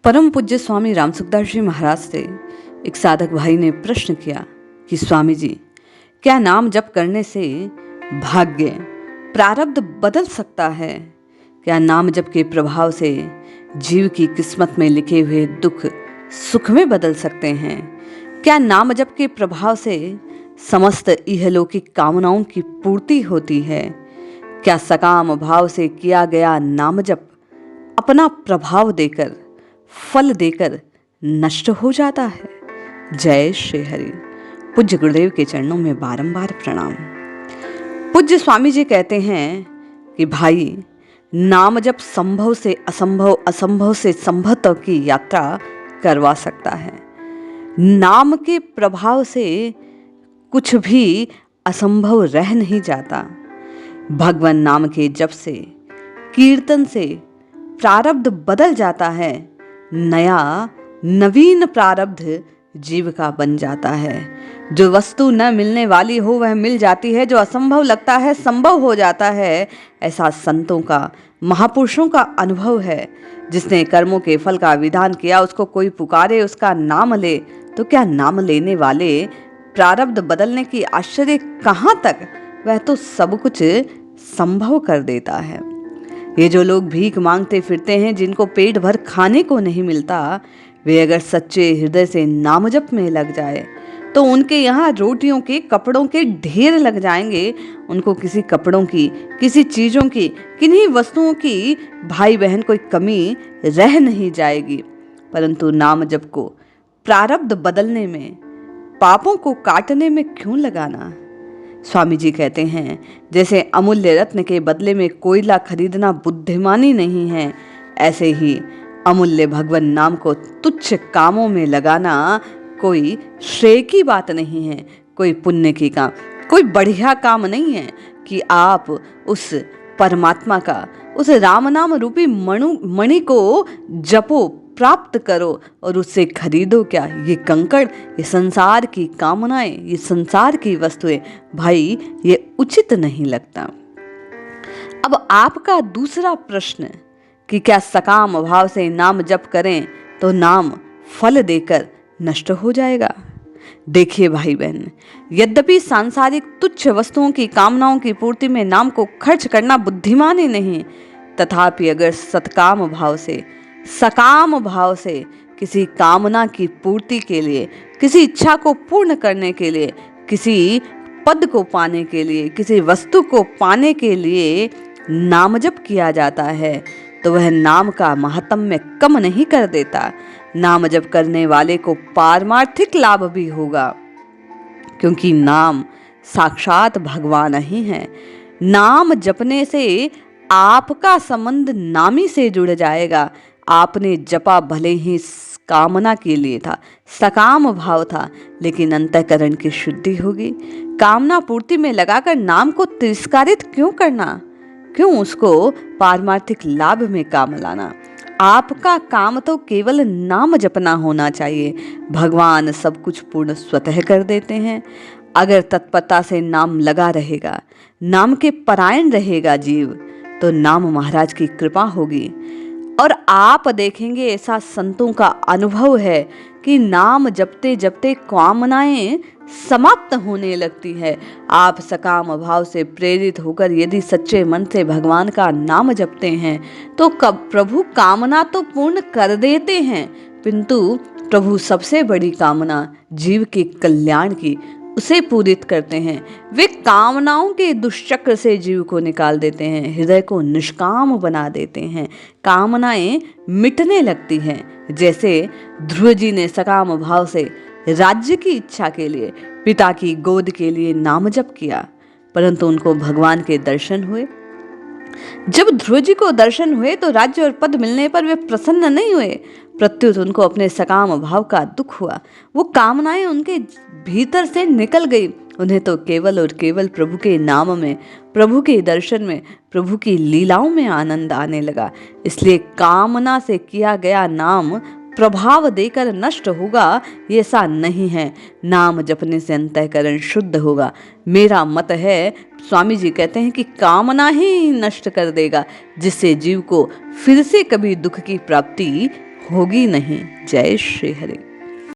परम पूज्य स्वामी राम सुखदास जी महाराज से एक साधक भाई ने प्रश्न किया कि स्वामी जी, क्या नाम जप करने से भाग्य प्रारब्ध बदल सकता है? क्या नाम जप के प्रभाव से जीव की किस्मत में लिखे हुए दुख सुख में बदल सकते हैं? क्या नाम जप के प्रभाव से समस्त इहलौकिक कामनाओं की पूर्ति होती है? क्या सकाम भाव से किया गया नाम जप अपना प्रभाव देकर फल देकर नष्ट हो जाता है? जय श्री हरि। पूज्य गुरुदेव के चरणों में बारंबार प्रणाम। पूज्य स्वामी जी कहते हैं कि भाई, नाम जप संभव से असंभव, असंभव से संभव तक की यात्रा करवा सकता है। नाम के प्रभाव से कुछ भी असंभव रह नहीं जाता। भगवान नाम के जप से, कीर्तन से प्रारब्ध बदल जाता है। नया नवीन प्रारब्ध जीव का बन जाता है। जो वस्तु न मिलने वाली हो वह मिल जाती है, जो असंभव लगता है संभव हो जाता है। ऐसा संतों का, महापुरुषों का अनुभव है। जिसने कर्मों के फल का विधान किया, उसको कोई पुकारे, उसका नाम ले, तो क्या नाम लेने वाले प्रारब्ध बदलने की आश्चर्य कहाँ तक, वह तो सब कुछ संभव कर देता है। ये जो लोग भीख मांगते फिरते हैं, जिनको पेट भर खाने को नहीं मिलता, वे अगर सच्चे हृदय से नाम जप में लग जाए तो उनके यहाँ रोटियों के, कपड़ों के ढेर लग जाएंगे। उनको किसी कपड़ों की, किसी चीज़ों की, किन्हीं वस्तुओं की भाई बहन कोई कमी रह नहीं जाएगी। परंतु नाम जप को प्रारब्ध बदलने में, पापों को काटने में क्यों लगाना? स्वामी जी कहते हैं, जैसे अमूल्य रत्न के बदले में कोयला खरीदना बुद्धिमानी नहीं है, ऐसे ही अमूल्य भगवान नाम को तुच्छ कामों में लगाना कोई श्रेय की बात नहीं है, कोई पुण्य की काम, कोई बढ़िया काम नहीं है कि आप उस परमात्मा का, उस राम नाम रूपी मणि को जपो, प्राप्त करो और उससे खरीदो क्या? ये कंकड़, ये संसार की कामनाएं, ये संसार की वस्तुएं, भाई ये उचित नहीं लगता। अब आपका दूसरा प्रश्न कि क्या सकाम भाव से नाम जप करें तो नाम फल देकर नष्ट हो जाएगा? देखिए भाई बहन, यद्यपि सांसारिक तुच्छ वस्तुओं की कामनाओं की पूर्ति में नाम को खर्च करना बुद्धिमानी नहीं, तथापि अगर सत्काम भाव से, सकाम भाव से किसी कामना की पूर्ति के लिए, किसी इच्छा को पूर्ण करने के लिए, किसी पद को पाने के लिए, किसी वस्तु को पाने के लिए नाम जप किया जाता है, तो वह नाम का महात्म्य कम नहीं कर देता। नाम जप करने वाले को पारमार्थिक लाभ भी होगा, क्योंकि नाम साक्षात भगवान ही है। नाम जपने से आपका संबंध नामी से जुड़ जाएगा। आपने जपा भले ही कामना के लिए था, सकाम भाव था, लेकिन अंतःकरण की शुद्धि होगी। कामना पूर्ति में लगाकर नाम को तिरस्कारित क्यों करना? क्यों उसको पारमार्थिक लाभ में काम लाना? आपका काम तो केवल नाम जपना होना चाहिए। भगवान सब कुछ पूर्ण स्वतः कर देते हैं। अगर तत्परता से नाम लगा रहेगा, नाम के परायण रहेगा जीव, तो नाम महाराज की कृपा होगी। और आप देखेंगे, ऐसा संतों का अनुभव है कि नाम जपते जपते कामनाएं समाप्त होने लगती है। आप सकाम भाव से प्रेरित होकर यदि सच्चे मन से भगवान का नाम जपते हैं तो कब प्रभु कामना तो पूर्ण कर देते हैं, किंतु प्रभु सबसे बड़ी कामना जीव के कल्याण की, उसे पूरित करते हैं। वे कामनाओं के दुष्चक्र से जीव को निकाल देते हैं, हृदय को निष्काम बना देते हैं, कामनाएं मिटने लगती हैं। जैसे ध्रुव जी ने सकाम भाव से राज्य की इच्छा के लिए, पिता की गोद के लिए नाम जप किया, परंतु उनको भगवान के दर्शन हुए। जब ध्रुव जी को दर्शन हुए तो राज्य और पद मिलने पर वे प्रसन्न नहीं हुए, प्रत्युत उनको अपने सकाम भाव का दुख हुआ। वो कामनाएं उनके भीतर से निकल गई। उन्हें तो केवल और केवल प्रभु के नाम में, प्रभु के दर्शन में, प्रभु की लीलाओं में आनंद आने लगा। इसलिए कामना से किया गया नाम प्रभाव देकर नष्ट होगा, ये ऐसा नहीं है। नाम जपने से अंतःकरण शुद्ध होगा। मेरा मत है, स्वामी जी कहते हैं कि कामना ही नष्ट कर देगा, जिससे जीव को फिर से कभी दुख की प्राप्ति होगी नहीं। जय श्री हरि।